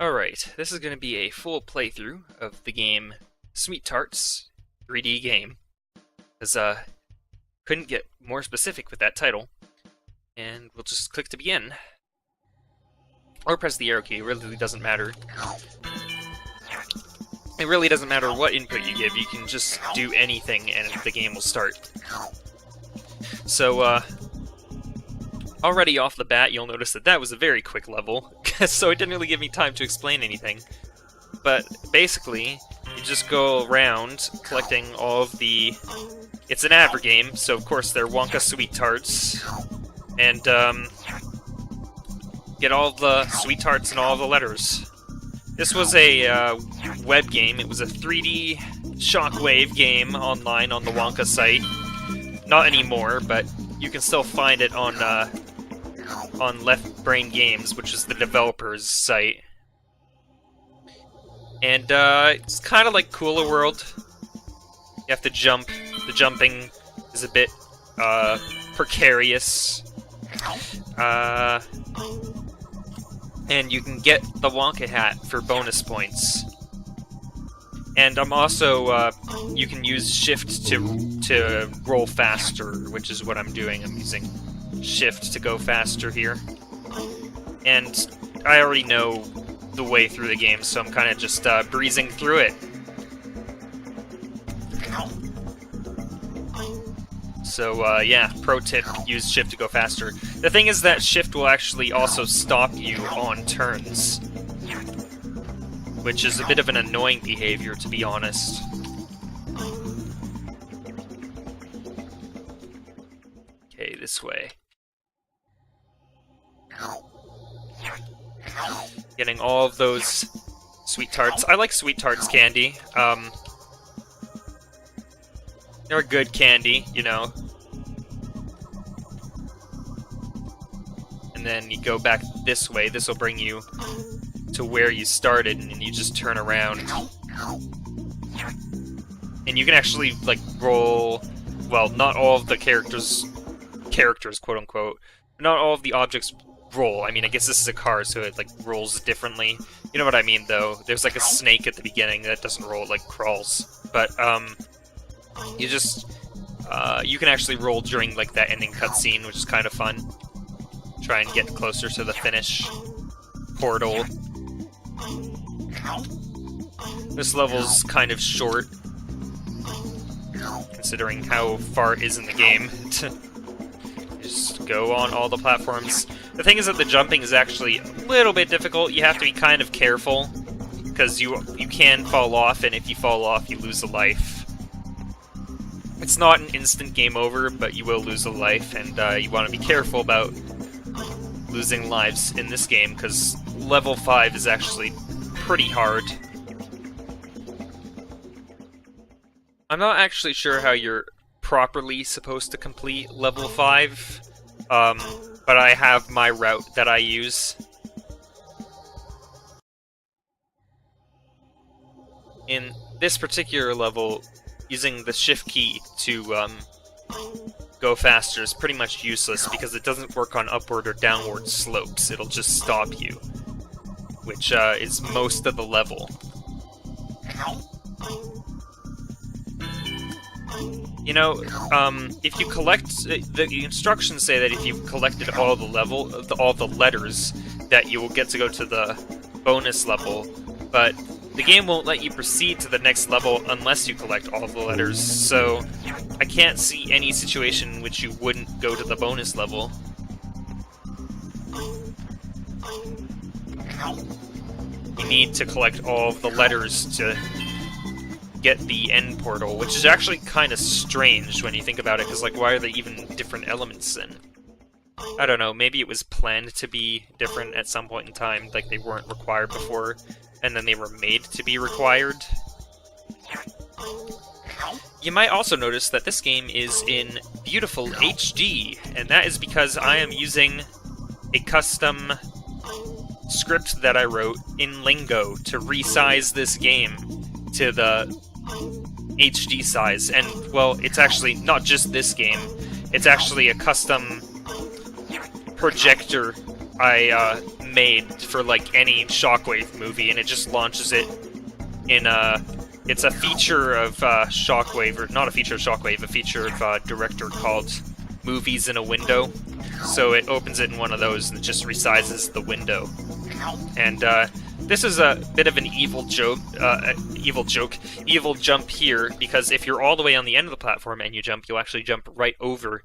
Alright, this is going to be a full playthrough of the game SweetTarts 3D game, because couldn't get more specific with that title, and we'll just click to begin. Or press the arrow key, it really doesn't matter. It really doesn't matter what input you give, you can just do anything and the game will start. So, already off the bat, you'll notice that that was a very quick level, so it didn't really give me time to explain anything. But basically, you just go around collecting all of the... It's an advert game, so of course they're Wonka SweetTarts, and get all the SweetTarts and all the letters. This was a web game. It was a 3D shockwave game online on the Wonka site. Not anymore, but you can still find it on Left Brain Games, which is the developer's site. And it's kind of like Cooler World. You have to jump. The jumping is a bit precarious. And you can get the Wonka hat for bonus points. And I'm also, you can use shift to roll faster, which is what I'm doing. I'm using shift to go faster here. And I already know the way through the game, so I'm kind of just breezing through it. So, yeah, pro tip, use shift to go faster. The thing is that shift will actually also stop you on turns, which is a bit of an annoying behavior, to be honest. Okay, this way. Getting all of those SweetTarts. I like SweetTarts candy. They're a good candy, you know. And then you go back this way. This will bring you to where you started, and you just turn around. And you can actually, like, roll... Well, not all of the characters, quote-unquote. Not all of the objects roll. I mean, I guess this is a car, so it, like, rolls differently. You know what I mean, though. There's, like, a snake at the beginning that doesn't roll, it, like, crawls. But, you just... you can actually roll during, like, that ending cutscene, which is kind of fun. Try and get closer to the finish portal. This level's kind of short, considering how far it is in the game. Just go on all the platforms. The thing is that the jumping is actually a little bit difficult. You have to be kind of careful, because you can fall off, and if you fall off, you lose a life. It's not an instant game over, but you will lose a life, and you want to be careful about losing lives in this game, because level 5 is actually pretty hard. I'm not actually sure how you're properly supposed to complete level 5, but I have my route that I use. In this particular level, using the shift key to go faster is pretty much useless because it doesn't work on upward or downward slopes. It'll just stop you, which is most of the level. You know, if you collect... The instructions say that if you've collected all the letters, that you will get to go to the bonus level, but the game won't let you proceed to the next level unless you collect all the letters, so I can't see any situation in which you wouldn't go to the bonus level. You need to collect all of the letters to get the end portal, which is actually kind of strange when you think about it, because, like, why are there even different elements then? I don't know, maybe it was planned to be different at some point in time, like they weren't required before, and then they were made to be required. You might also notice that this game is in beautiful HD, and that is because I am using a custom script that I wrote in Lingo to resize this game to the HD size. And, well, it's actually not just this game, it's actually a custom projector I made for like any Shockwave movie, and it just launches it in a... It's a feature of Shockwave, or not a feature of Shockwave, a feature of a director called Movies in a Window. So it opens it in one of those and it just resizes the window. And this is a bit of an evil jump here, because if you're all the way on the end of the platform and you jump, you'll actually jump right over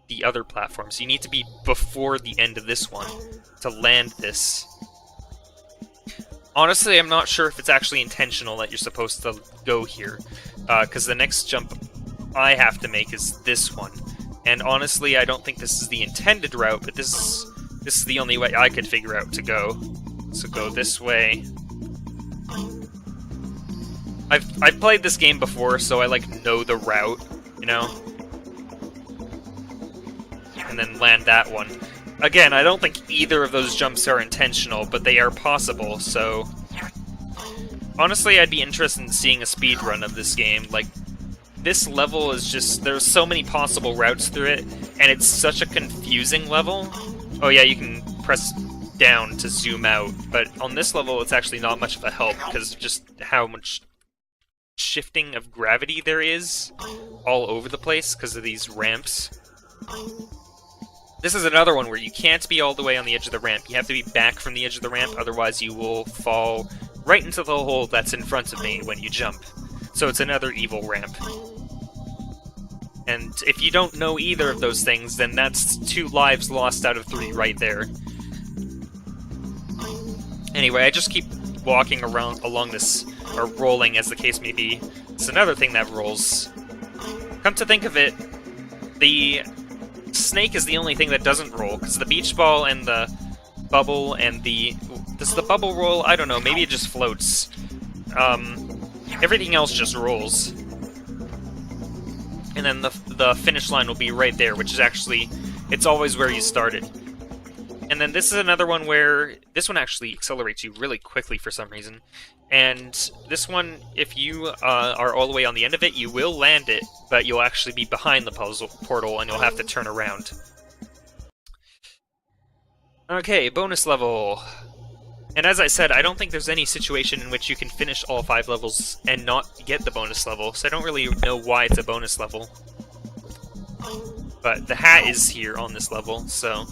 the other platform. So you need to be before the end of this one to land this. Honestly, I'm not sure if it's actually intentional that you're supposed to go here, because the next jump I have to make is this one. And honestly, I don't think this is the intended route, but this is the only way I could figure out to go. So go this way. I've played this game before, so I like know the route, you know? And then land that one. Again, I don't think either of those jumps are intentional, but they are possible, so... Honestly, I'd be interested in seeing a speedrun of this game. Like, this level is just... There's so many possible routes through it, and it's such a confusing level. Oh yeah, you can press down to zoom out, but on this level it's actually not much of a help, because of just how much shifting of gravity there is all over the place because of these ramps. This is another one where you can't be all the way on the edge of the ramp. You have to be back from the edge of the ramp, otherwise you will fall right into the hole that's in front of me when you jump. So it's another evil ramp. And if you don't know either of those things, then that's 2 lives lost out of 3 right there. Anyway, I just keep walking around along this, or rolling as the case may be. It's another thing that rolls. Come to think of it, the snake is the only thing that doesn't roll, because the beach ball and the bubble and the... Does the bubble roll? I don't know, maybe it just floats. Everything else just rolls. And then the finish line will be right there, which is actually... It's always where you started. And then this is another one where... This one actually accelerates you really quickly for some reason. And this one, if you are all the way on the end of it, you will land it, but you'll actually be behind the puzzle portal and you'll have to turn around. Okay, bonus level. And as I said, I don't think there's any situation in which you can finish all 5 levels and not get the bonus level, so I don't really know why it's a bonus level. But the hat is here on this level, so...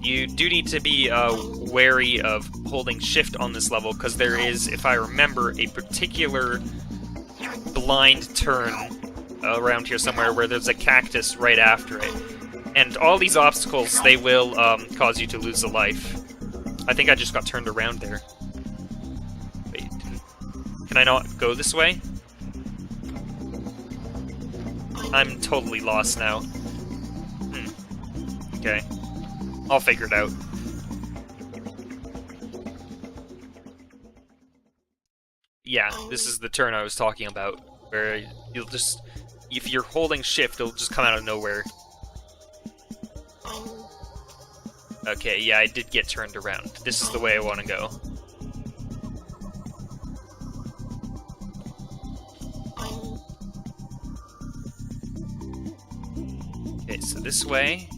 You do need to be wary of holding shift on this level, because there is, if I remember, a particular blind turn around here somewhere where there's a cactus right after it. And all these obstacles, they will cause you to lose a life. I think I just got turned around there. Wait, can I not go this way? I'm totally lost now. Okay. I'll figure it out. Yeah, this is the turn I was talking about, where you'll just... If you're holding shift, it'll just come out of nowhere. Okay, yeah, I did get turned around. This is the way I want to go. Okay, so this way.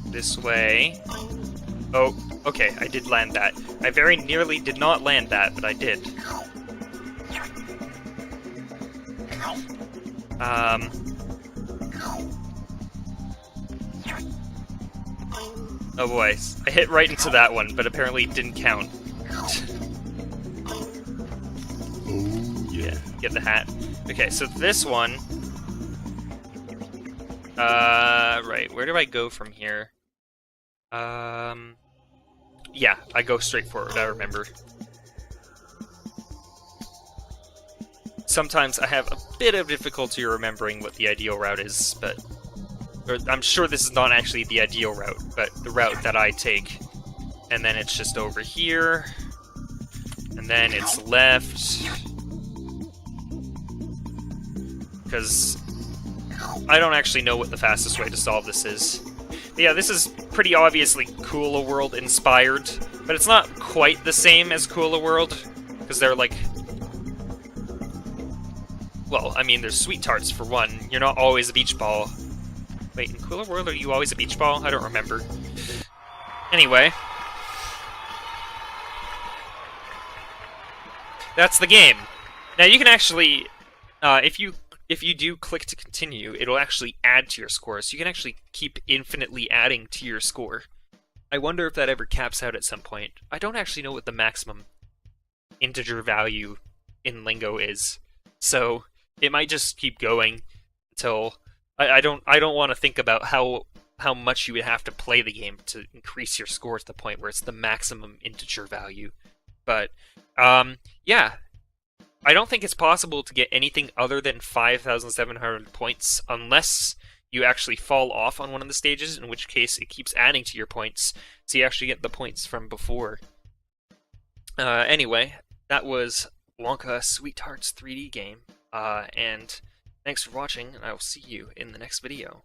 This way. Oh, okay, I did land that. I very nearly did not land that, but I did. Oh boy, I hit right into that one, but apparently it didn't count. Oh, yeah. Get the hat. Okay, so this one... right, where do I go from here? Yeah, I go straight forward, I remember. Sometimes I have a bit of difficulty remembering what the ideal route is, but... Or, I'm sure this is not actually the ideal route, but the route that I take. And then it's just over here. And then it's left. Because I don't actually know what the fastest way to solve this is. But yeah, this is pretty obviously Cooler World inspired, but it's not quite the same as Cooler World, because they're like... Well, I mean, there's SweetTarts for one. You're not always a beach ball. Wait, in Cooler World, are you always a beach ball? I don't remember. Anyway. That's the game. Now you can actually, if you do click to continue, it'll actually add to your score, so you can actually keep infinitely adding to your score. I wonder if that ever caps out at some point. I don't actually know what the maximum integer value in Lingo is, so it might just keep going until I don't want to think about how much you would have to play the game to increase your score to the point where it's the maximum integer value. But yeah, I don't think it's possible to get anything other than 5,700 points unless you actually fall off on one of the stages, in which case it keeps adding to your points, so you actually get the points from before. Anyway, that was Wonka SweetTarts 3D game, and thanks for watching, and I will see you in the next video.